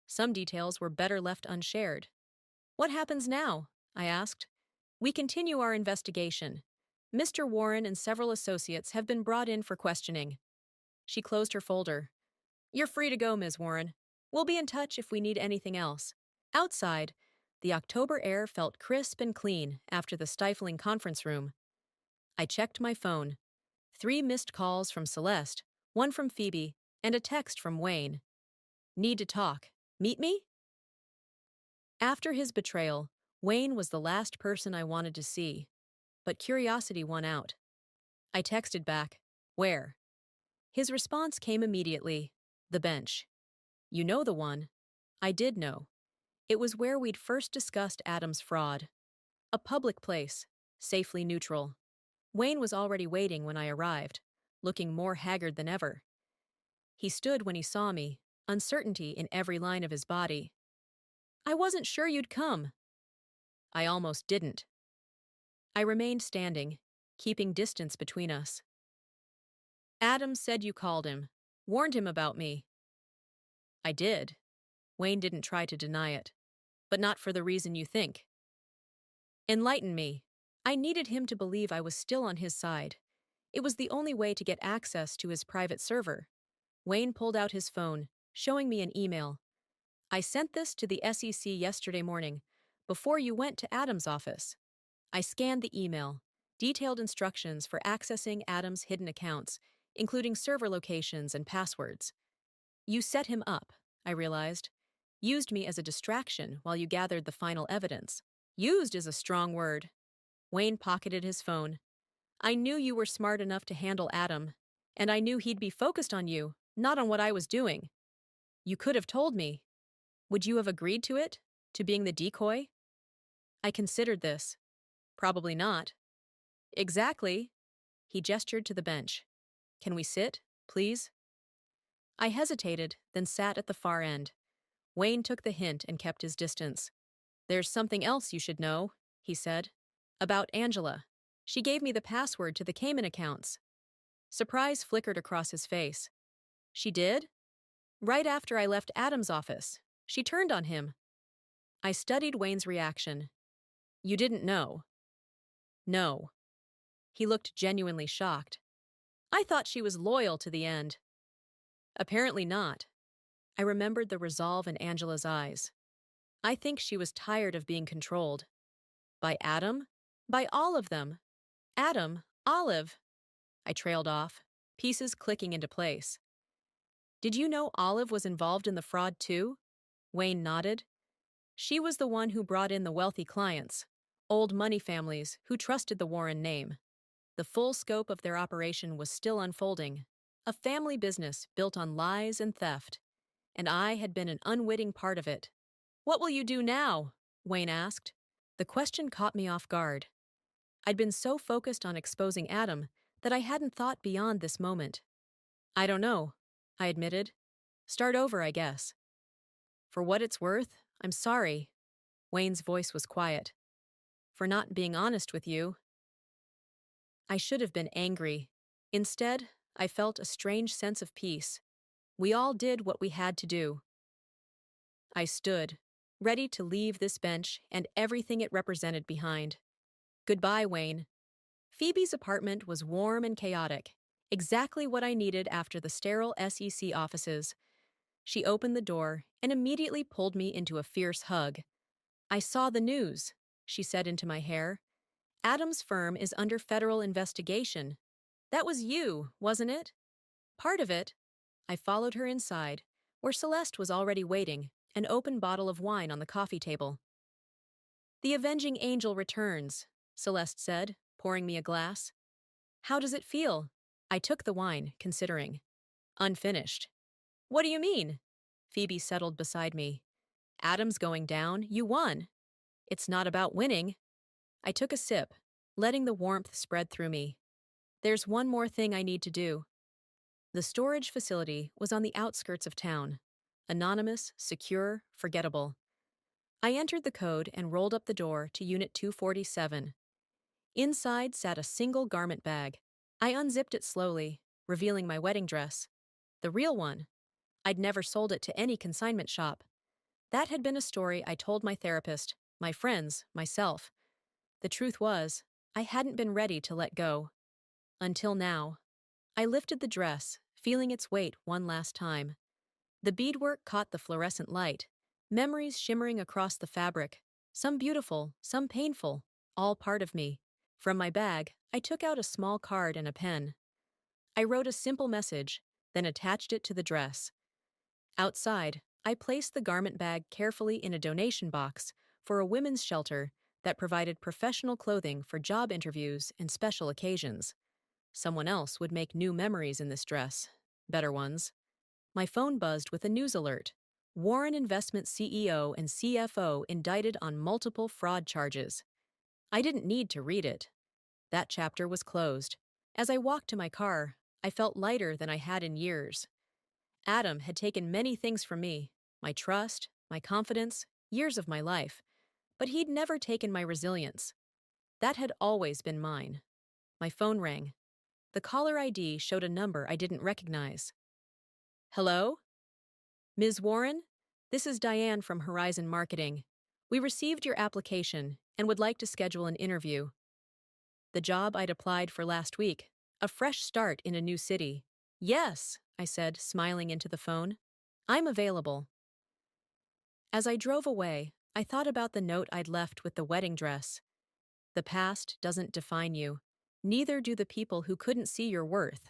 Some details were better left unshared. "What happens now?" I asked. "We continue our investigation. Mr. Warren and several associates have been brought in for questioning." She closed her folder. "You're free to go, Ms. Warren. We'll be in touch if we need anything else." Outside, the October air felt crisp and clean after the stifling conference room. I checked my phone. 3 missed calls from Celeste, 1 from Phoebe, and a text from Wayne. "Need to talk. Meet me?" After his betrayal, Wayne was the last person I wanted to see, but curiosity won out. I texted back, "Where?" His response came immediately, "The bench." "You know the one." I did know. It was where we'd first discussed Adam's fraud. A public place, safely neutral. Wayne was already waiting when I arrived, looking more haggard than ever. He stood when he saw me, uncertainty in every line of his body. "I wasn't sure you'd come." I almost didn't. I remained standing, keeping distance between us. "Adam said you called him, warned him about me." "I did." Wayne didn't try to deny it. "But not for the reason you think." "Enlighten me." I needed him to believe I was still on his side. It was the only way to get access to his private server. Wayne pulled out his phone, showing me an email. "I sent this to the SEC yesterday morning, before you went to Adam's office." I scanned the email, detailed instructions for accessing Adam's hidden accounts, including server locations and passwords. "You set him up," I realized. "Used me as a distraction while you gathered the final evidence." "Used" is a strong word. Wayne pocketed his phone. "I knew you were smart enough to handle Adam, and I knew he'd be focused on you, not on what I was doing." "You could have told me." "Would you have agreed to it? To being the decoy?" I considered this. "Probably not." "Exactly." He gestured to the bench. "Can we sit, please?" I hesitated, then sat at the far end. Wayne took the hint and kept his distance. "There's something else you should know," he said. "About Angela. She gave me the password to the Cayman accounts." Surprise flickered across his face. "She did?" "Right after I left Adam's office. She turned on him." I studied Wayne's reaction. "You didn't know?" "No." He looked genuinely shocked. "I thought she was loyal to the end." "Apparently not." I remembered the resolve in Angela's eyes. "I think she was tired of being controlled." "By Adam?" "By all of them. Adam, Olive." I trailed off, pieces clicking into place. "Did you know Olive was involved in the fraud too?" Wayne nodded. "She was the one who brought in the wealthy clients, old money families who trusted the Warren name. The full scope of their operation was still unfolding, a family business built on lies and theft, and I had been an unwitting part of it." "What will you do now?" Wayne asked. The question caught me off guard. I'd been so focused on exposing Adam that I hadn't thought beyond this moment. "I don't know," I admitted. "Start over, I guess." "For what it's worth, I'm sorry." Wayne's voice was quiet. "For not being honest with you." I should have been angry. Instead, I felt a strange sense of peace. We all did what we had to do. I stood, ready to leave this bench and everything it represented behind. "Goodbye, Wayne." Phoebe's apartment was warm and chaotic, exactly what I needed after the sterile SEC offices. She opened the door and immediately pulled me into a fierce hug. "I saw the news," she said into my hair. Adam's firm is under federal investigation. That was you, wasn't it? Part of it. I followed her inside, where Celeste was already waiting, an open bottle of wine on the coffee table. The avenging angel returns, Celeste said, pouring me a glass. How does it feel? I took the wine, considering. Unfinished. What do you mean? Phoebe settled beside me. Adam's going down, you won. It's not about winning. I took a sip, letting the warmth spread through me. There's one more thing I need to do. The storage facility was on the outskirts of town. Anonymous, secure, forgettable. I entered the code and rolled up the door to Unit 247. Inside sat a single garment bag. I unzipped it slowly, revealing my wedding dress. The real one. I'd never sold it to any consignment shop. That had been a story I told my therapist, my friends, myself. The truth was, I hadn't been ready to let go. Until now. I lifted the dress, feeling its weight one last time. The beadwork caught the fluorescent light, memories shimmering across the fabric, some beautiful, some painful, all part of me. From my bag, I took out a small card and a pen. I wrote a simple message, then attached it to the dress. Outside, I placed the garment bag carefully in a donation box for a women's shelter that provided professional clothing for job interviews and special occasions. Someone else would make new memories in this dress. Better ones. My phone buzzed with a news alert. Warren Investment CEO and CFO indicted on multiple fraud charges. I didn't need to read it. That chapter was closed. As I walked to my car, I felt lighter than I had in years. Adam had taken many things from me, my trust, my confidence, years of my life, but he'd never taken my resilience. That had always been mine. My phone rang. The caller ID showed a number I didn't recognize. Hello? Ms. Warren? This is Diane from Horizon Marketing. We received your application and would like to schedule an interview. The job I'd applied for last week. A fresh start in a new city. Yes, I said, smiling into the phone. I'm available. As I drove away, I thought about the note I'd left with the wedding dress. The past doesn't define you. Neither do the people who couldn't see your worth.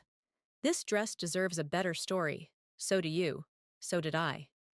This dress deserves a better story. So do you. So did I.